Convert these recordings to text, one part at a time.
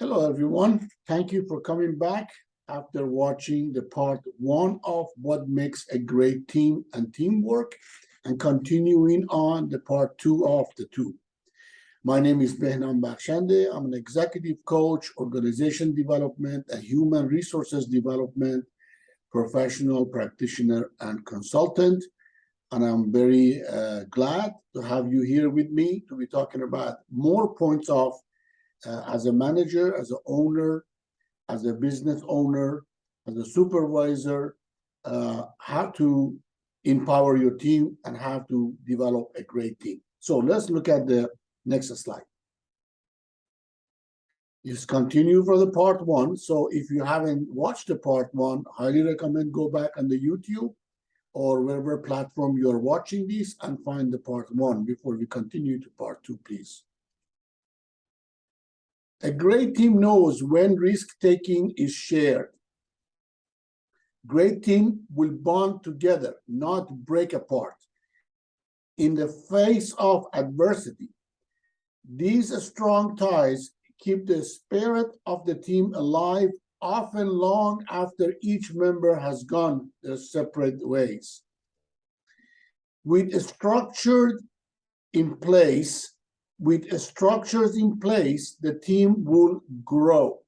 Hello, everyone. Thank you for coming back after watching the part one of what makes a great team and teamwork and continuing on the part two of the two. My name is Behnam Bakhshandeh. I'm an executive coach, organization development, and human resources development professional practitioner and consultant. And I'm very glad to have you here with me to be talking about more points of as a manager, as an owner, as a business owner, as a supervisor, how to empower your team and how to develop a great team. So let's look at the next slide. Just continue for the part one. So if you haven't watched the part one, highly recommend go back on the YouTube or wherever platform you are watching this and find the part one before we continue to part two, please. A great team knows when risk-taking is shared. Great team will bond together, not break apart. In the face of adversity, these strong ties keep the spirit of the team alive, often long after each member has gone their separate ways. With structures in place, the team will grow.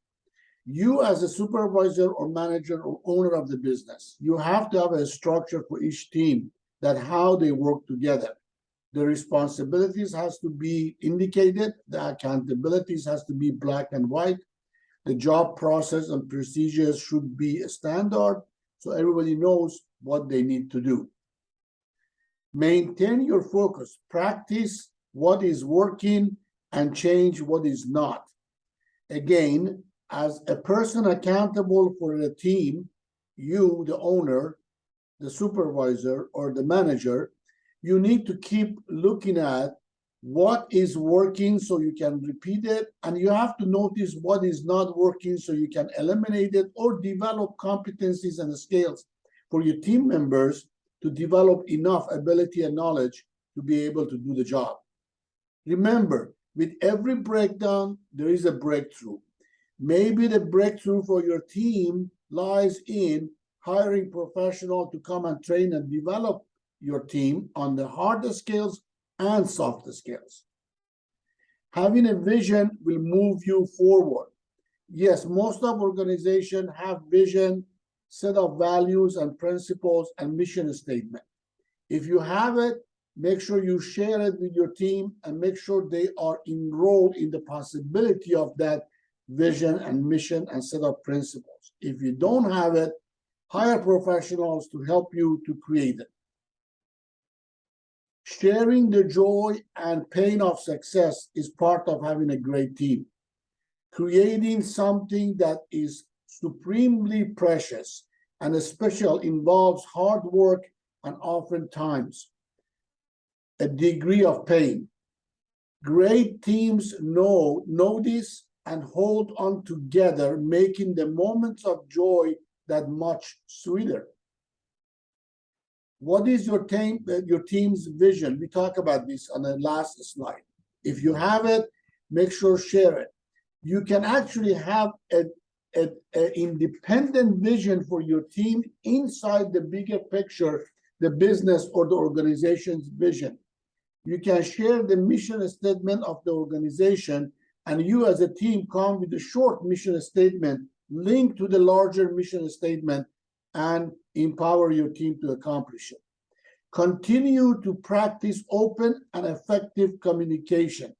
You as a supervisor or manager or owner of the business, you have to have a structure for each team that how they work together. The responsibilities has to be indicated, the accountabilities has to be black and white, the job process and procedures should be a standard so everybody knows what they need to do. Maintain your focus, practice what is working and change what is not. Again, as a person accountable for the team, you, the owner, the supervisor, or the manager, you need to keep looking at what is working so you can repeat it, and you have to notice what is not working so you can eliminate it or develop competencies and skills for your team members to develop enough ability and knowledge to be able to do the job. Remember, with every breakdown, there is a breakthrough. Maybe the breakthrough for your team lies in hiring professionals to come and train and develop your team on the harder skills and softer skills. Having a vision will move you forward. Yes, most of organizations have vision, set of values and principles and mission statement. If you have it, make sure you share it with your team and make sure they are enrolled in the possibility of that vision and mission and set of principles. If you don't have it, hire professionals to help you to create it. Sharing the joy and pain of success is part of having a great team. Creating something that is supremely precious and special involves hard work and oftentimes a degree of pain. Great teams know this and hold on together, making the moments of joy that much sweeter. What is your team's vision? We talked about this on the last slide. If you have it, make sure share it. You can actually have an independent vision for your team inside the bigger picture, the business or the organization's vision. You can share the mission statement of the organization, and you as a team come with a short mission statement linked to the larger mission statement and empower your team to accomplish it. Continue to practice open and effective communication.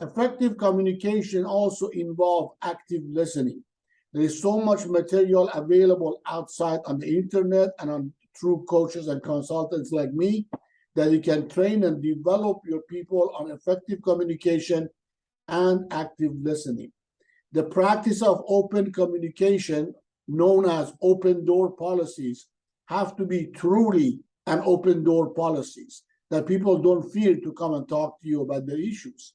Effective communication also involves active listening. There is so much material available outside on the internet and through coaches and consultants like me that you can train and develop your people on effective communication and active listening. The practice of open communication, known as open door policies, have to be truly an open door policies that people don't fear to come and talk to you about their issues.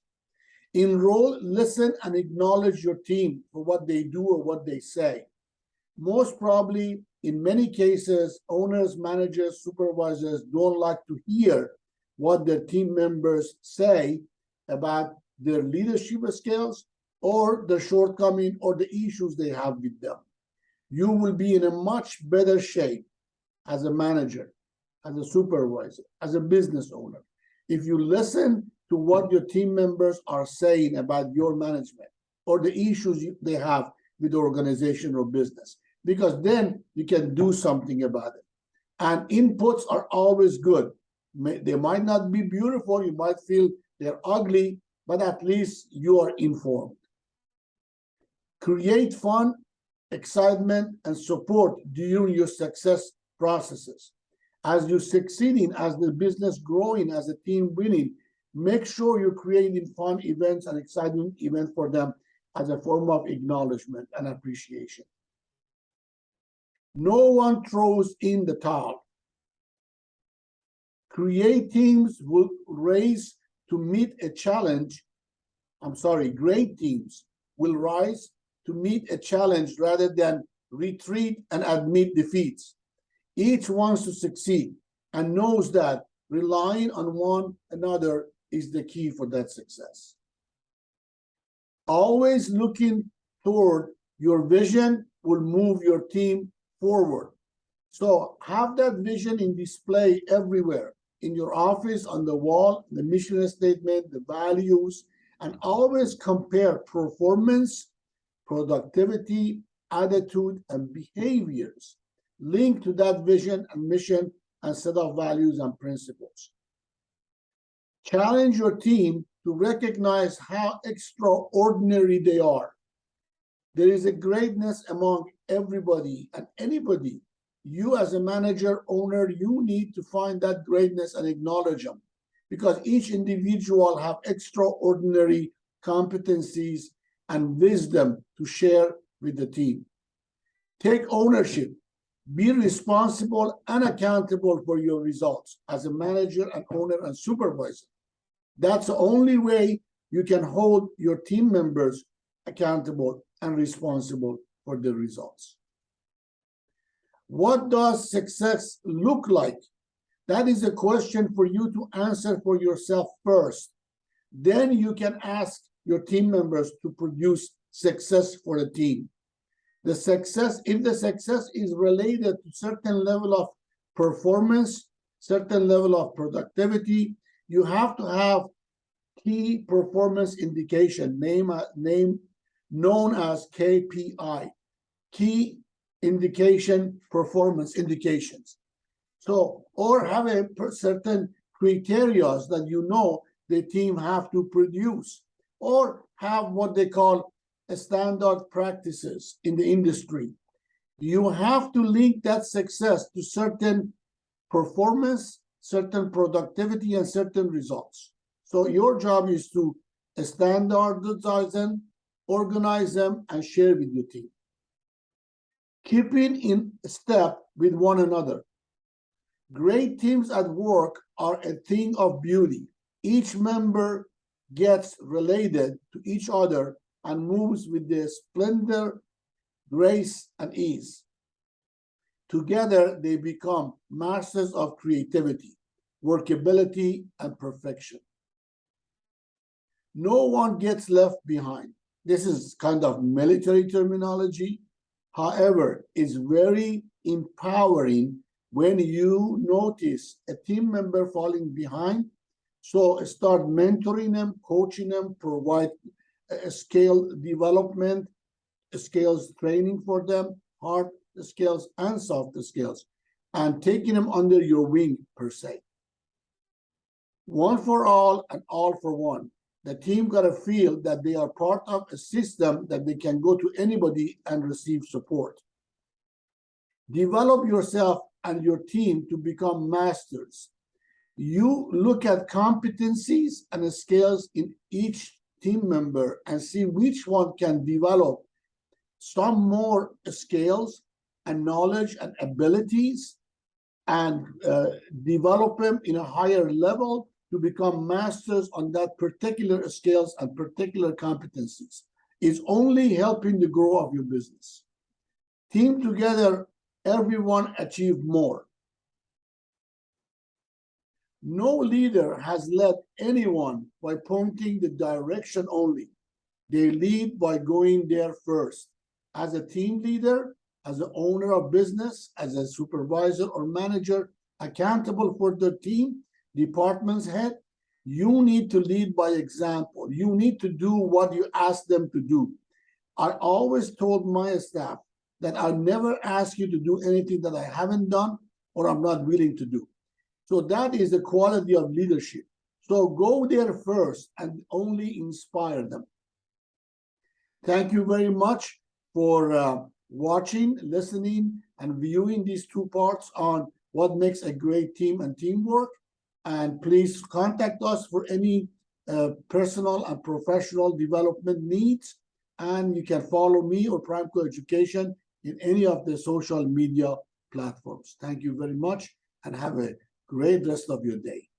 Enroll, listen, and acknowledge your team for what they do or what they say. Most probably, in many cases, owners, managers, supervisors don't like to hear what their team members say about their leadership skills or the shortcoming or the issues they have with them. You will be in a much better shape as a manager, as a supervisor, as a business owner, if you listen to what your team members are saying about your management or the issues they have with the organization or business, because then you can do something about it. And inputs are always good. They might not be beautiful, you might feel they're ugly, but at least you are informed. Create fun, excitement, and support during your success processes. As you're succeeding, as the business growing, as a team winning, make sure you're creating fun events and exciting events for them as a form of acknowledgement and appreciation. No one throws in the towel. Create teams will raise to meet a challenge. Great teams will rise to meet a challenge rather than retreat and admit defeats. Each wants to succeed and knows that relying on one another is the key for that success. Always looking toward your vision will move your team forward. So have that vision in display everywhere, in your office, on the wall, the mission statement, the values, and always compare performance, productivity, attitude, and behaviors linked to that vision and mission and set of values and principles. Challenge your team to recognize how extraordinary they are. There is a greatness among everybody and anybody. You as a manager, owner, you need to find that greatness and acknowledge them, because each individual have extraordinary competencies and wisdom to share with the team. Take ownership. Be responsible and accountable for your results as a manager and owner and supervisor. That's the only way you can hold your team members accountable and responsible for the results. What does success look like? That is a question for you to answer for yourself first. Then you can ask your team members to produce success for the team. The success, if the success is related to certain level of performance, certain level of productivity, you have to have key performance indication, known as KPI, key indication performance indications. So, or have a certain criteria that you know the team have to produce, or have what they call standard practices in the industry. You have to link that success to certain performance, certain productivity, and certain results. So your job is to standardize them, organize them, and share with your team. Keeping in step with one another. Great teams at work are a thing of beauty. Each member gets related to each other and moves with the splendor, grace, and ease. Together, they become masters of creativity, workability, and perfection. No one gets left behind. This is kind of military terminology. However, it's very empowering when you notice a team member falling behind. So start mentoring them, coaching them, provide skill development, skills training for them, hard skills and soft skills, and taking them under your wing per se. One for all and all for one. The team got to feel that they are part of a system that they can go to anybody and receive support. Develop yourself and your team to become masters. You look at competencies and skills in each team member and see which one can develop some more skills and knowledge and abilities and develop them in a higher level to become masters on that particular skills and particular competencies. Is only helping the growth of your business. Team together, everyone achieve more. No leader has led anyone by pointing the direction only. They lead by going there first. As a team leader, as an owner of business, as a supervisor or manager accountable for the team, department's head, you need to lead by example. You need to do what you ask them to do. I always told my staff that I never ask you to do anything that I haven't done or I'm not willing to do. So that is the quality of leadership. So go there first and only inspire them. Thank you very much for watching, listening, and viewing these two parts on what makes a great team and teamwork. And please contact us for any personal and professional development needs. And you can follow me or Primeco Education in any of the social media platforms. Thank you very much and have a great rest of your day.